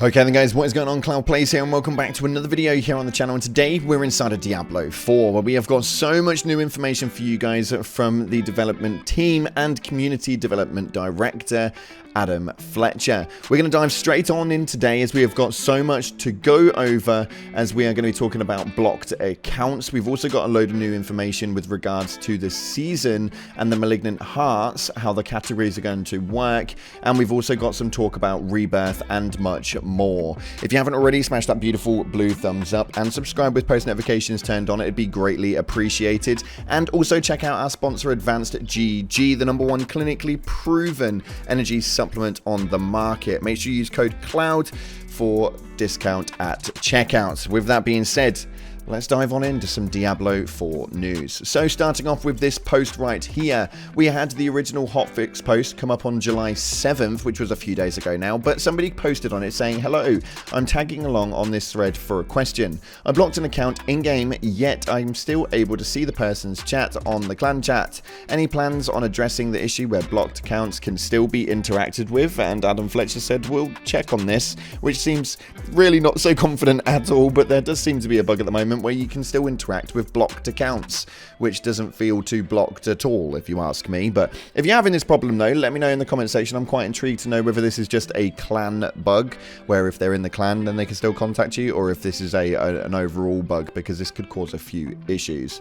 Okay then guys, what is going on? Cloud Plays here and welcome back to another video here on the channel, and today we're inside of Diablo 4 where we have got so much new information for you guys from the development team and community development director Adam Fletcher. We're going to dive straight on in today as we have got so much to go over, as we are going to be talking about blocked accounts. We've also got a load of new information with regards to the season and the Malignant Hearts, how the categories are going to work, and we've also got some talk about Rebirth and much more. If you haven't already, smash that beautiful blue thumbs up and subscribe with post notifications turned on. It'd be greatly appreciated. And also check out our sponsor Advanced GG, the #1 clinically proven energy supplement on the market. Make sure you use code CLOUD for discount at checkout. With that being said, let's dive on into some Diablo 4 news. So starting off with this post right here, we had the original hotfix post come up on July 7th, which was a few days ago now, but somebody posted on it saying, "Hello, I'm tagging along on this thread for a question. I blocked an account in-game, yet I'm still able to see the person's chat on the clan chat. Any plans on addressing the issue where blocked accounts can still be interacted with?" And Adam Fletcher said, "We'll check on this," which seems really not so confident at all, but there does seem to be a bug at the moment where you can still interact with blocked accounts, which doesn't feel too blocked at all, if you ask me. But if you're having this problem though, let me know in the comment section. I'm quite intrigued to know whether this is just a clan bug, where if they're in the clan then they can still contact you, or if this is an overall bug, because this could cause a few issues.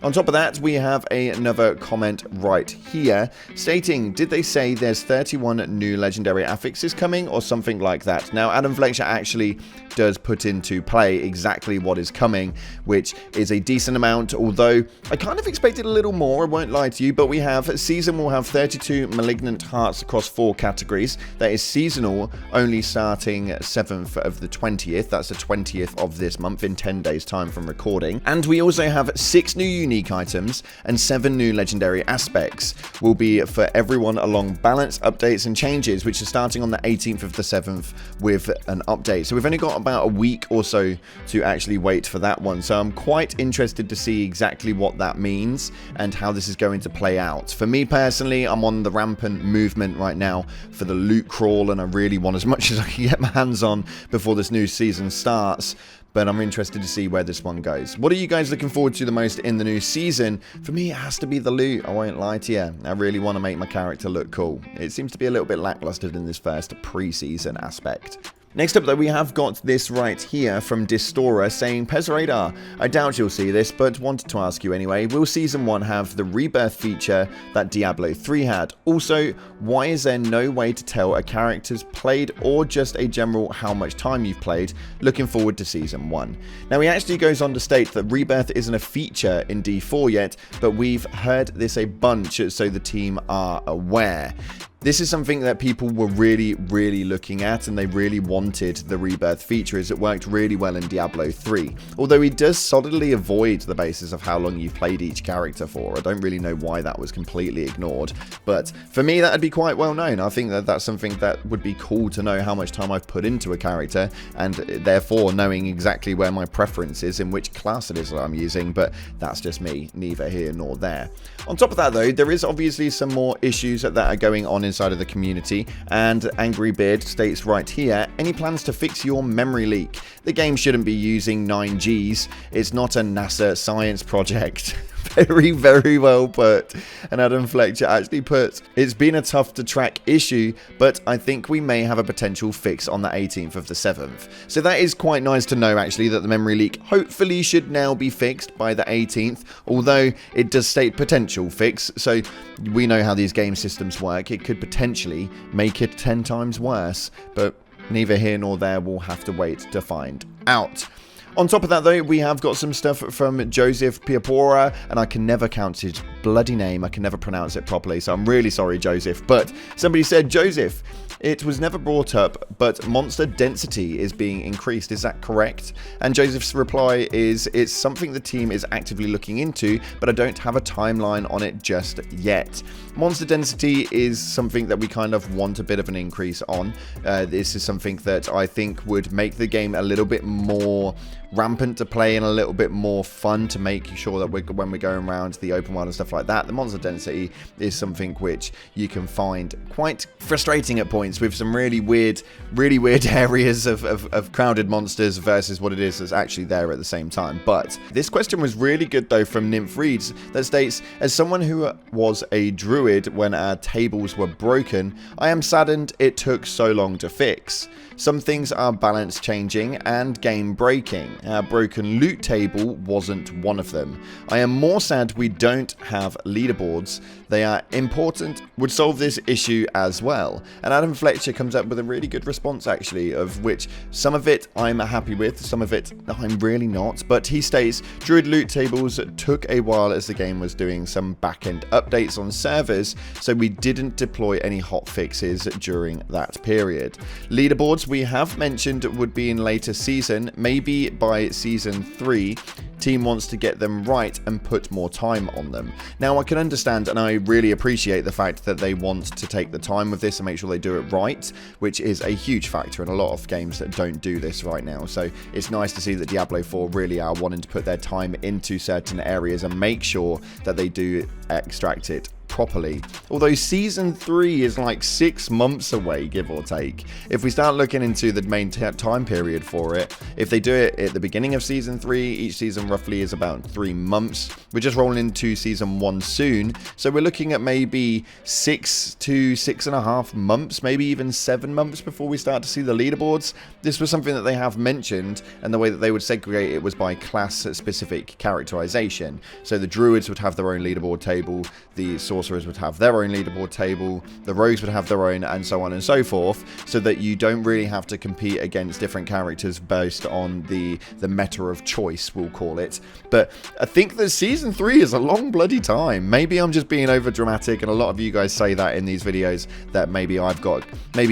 On top of that, we have another comment right here stating, "Did they say there's 31 new legendary affixes coming or something like that?" Now, Adam Fletcher actually does put into play exactly what is coming, which is a decent amount, although I kind of expected a little more, I won't lie to you, but we have season will have 32 Malignant Hearts across 4 categories. That is seasonal, only starting 7th of the 20th. That's the 20th of this month, in 10 days time from recording. And we also have 6 new unique items and 7 new legendary aspects. Will be for everyone along balance, updates and changes, which is starting on the 18th of the 7th with an update. So we've only got about a week or so to actually wait for that one. So I'm quite interested to see exactly what that means and how this is going to play out. For me personally, I'm on the rampant movement right now for the loot crawl, and I really want as much as I can get my hands on before this new season starts. But I'm interested to see where this one goes. What are you guys looking forward to the most in the new season? For me, it has to be the loot. I won't lie to you. I really want to make my character look cool. It seems to be a little bit lackluster in this first pre-season aspect. Next up though, we have got this right here from Distora saying, "Pez Radar, I doubt you'll see this, but wanted to ask you anyway. Will Season 1 have the Rebirth feature that Diablo 3 had? Also, why is there no way to tell a character's played or just a general how much time you've played? Looking forward to Season 1. Now he actually goes on to state that Rebirth isn't a feature in D4 yet, but we've heard this a bunch, so the team are aware. This is something that people were really looking at, and they really wanted the Rebirth feature, as it worked really well in Diablo 3. Although he does solidly avoid the basis of how long you've played each character for. I don't really know why that was completely ignored, but for me that would be quite well known. I think that that's something that would be cool to know, how much time I've put into a character, and therefore knowing exactly where my preference is in which class it is that I'm using, but that's just me, neither here nor there. On top of that though, there is obviously some more issues that are going on inside of the community, and Angry Beard states right here, "Any plans to fix your memory leak? The game shouldn't be using 9Gs. It's not a NASA science project." Very well put. And Adam Fletcher actually puts, "It's been a tough to track issue, but I think we may have a potential fix on the 18th of the 7th. So that is quite nice to know actually, that the memory leak hopefully should now be fixed by the 18th, although it does state potential fix, so we know how these game systems work. It could potentially make it 10 times worse, but neither here nor there. We'll have to wait to find out. On top of that though, we have got some stuff from Joseph Piapora, and I can never count his bloody name, I can never pronounce it properly, so I'm really sorry Joseph, but somebody said, "Joseph, it was never brought up, but monster density is being increased, is that correct?" And Joseph's reply is, "It's something the team is actively looking into, but I don't have a timeline on it just yet." Monster density is something that we kind of want a bit of an increase on. This is something that I think would make the game a little bit more rampant to play and a little bit more fun to make sure that when we're going around the open world and stuff like that, the monster density is something which you can find quite frustrating at points, with some really weird areas of crowded monsters versus what it is that's actually there at the same time. But this question was really good though from Nymph Reads, that states, as someone who was a druid when our tables were broken, I am saddened it took so long to fix. Some things are balance changing and game breaking. Our broken loot table wasn't one of them. I am more sad we don't have leaderboards. They are important, would solve this issue as well. And Adam Fletcher comes up with a really good response actually, of which some of it I'm happy with, some of it I'm really not. But he states, Druid loot tables took a while as the game was doing some back-end updates on servers, so we didn't deploy any hot fixes during that period. Leaderboards we have mentioned would be in later season, maybe by season 3. Team wants to get them right and put more time on them. Now I can understand and I really appreciate the fact that they want to take the time with this and make sure they do it right, which is a huge factor in a lot of games that don't do this right now. So it's nice to see that Diablo 4 really are wanting to put their time into certain areas and make sure that they do extract it properly. Although season 3 is like 6 months away, give or take. If we start looking into the main time period for it, if they do it at the beginning of season 3, each season roughly is about 3 months. We're just rolling into season 1 soon, so we're looking at maybe 6 to 6.5 months, maybe even 7 months before we start to see the leaderboards. This was something that they have mentioned, and the way that they would segregate it was by class specific characterization. So the druids would have their own leaderboard table, the sorcerers would have their own leaderboard table, the rogues would have their own, and so on and so forth, so that you don't really have to compete against different characters based on the meta of choice, we'll call it. But I think that season 3 is a long bloody time. Maybe I'm just being over dramatic, and a lot of you guys say that in these videos, that maybe I've got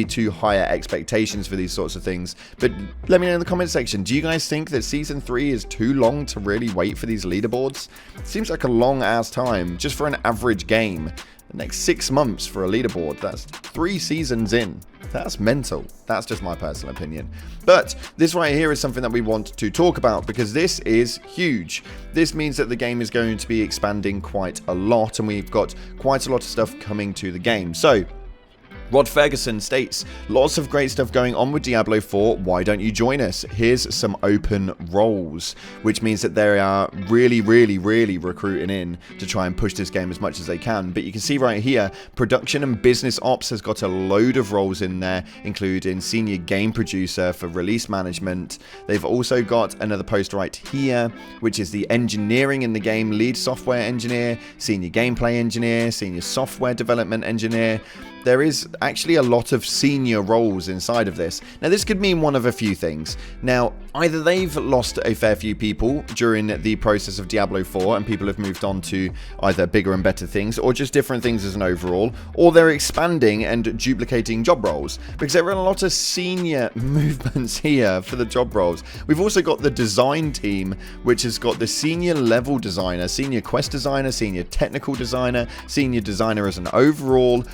too higher expectations for these sorts of things. But let me know in the comment section, do you guys think that season 3 is too long to really wait for these leaderboards? It seems like a long ass time just for an average game. The next 6 months for a leaderboard, that's 3 seasons in. That's mental. That's just my personal opinion. But this right here is something that we want to talk about, because this is huge. This means that the game is going to be expanding quite a lot, and we've got quite a lot of stuff coming to the game. So Rod Ferguson states, lots of great stuff going on with Diablo 4, why don't you join us? Here's some open roles, which means that they are really recruiting in to try and push this game as much as they can. But you can see right here, production and business ops has got a load of roles in there, including senior game producer for release management. They've also got another post right here, which is the engineering in the game, lead software engineer, senior gameplay engineer, senior software development engineer. There is actually a lot of senior roles inside of this. Now this could mean one of a few things. Now either they've lost a fair few people during the process of Diablo 4 and people have moved on to either bigger and better things or just different things as an overall, or they're expanding and duplicating job roles, because there are a lot of senior movements here for the job roles. We've also got the design team, which has got the senior level designer, senior quest designer, senior technical designer, senior designer as an overall,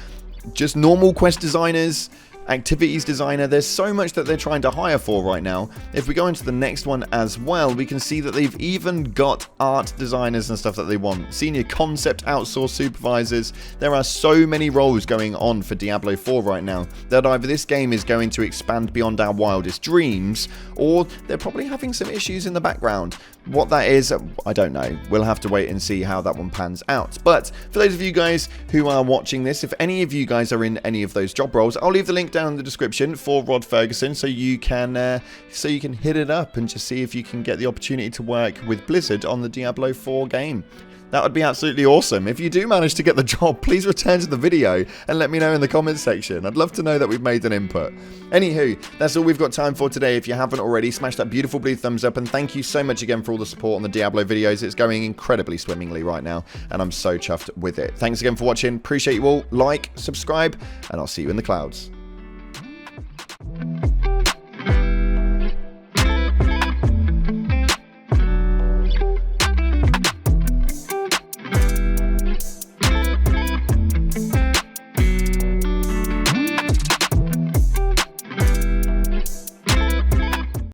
just normal quest designers, activities designer. There's so much that they're trying to hire for right now. If we go into the next one as well, we can see that they've even got art designers and stuff that they want. Senior concept outsource supervisors. There are so many roles going on for Diablo 4 right now that either this game is going to expand beyond our wildest dreams, or they're probably having some issues in the background. What that is, I don't know. We'll have to wait and see how that one pans out. But for those of you guys who are watching this, if any of you guys are in any of those job roles, I'll leave the link down in the description for Rod Ferguson, so you can hit it up and just see if you can get the opportunity to work with Blizzard on the Diablo 4 game. That would be absolutely awesome. If you do manage to get the job, please return to the video and let me know in the comments section. I'd love to know that we've made an input. Anywho, that's all we've got time for today. If you haven't already, smash that beautiful blue thumbs up, and thank you so much again for all the support on the Diablo videos. It's going incredibly swimmingly right now, and I'm so chuffed with it. Thanks again for watching. Appreciate you all. Like, subscribe, and I'll see you in the clouds.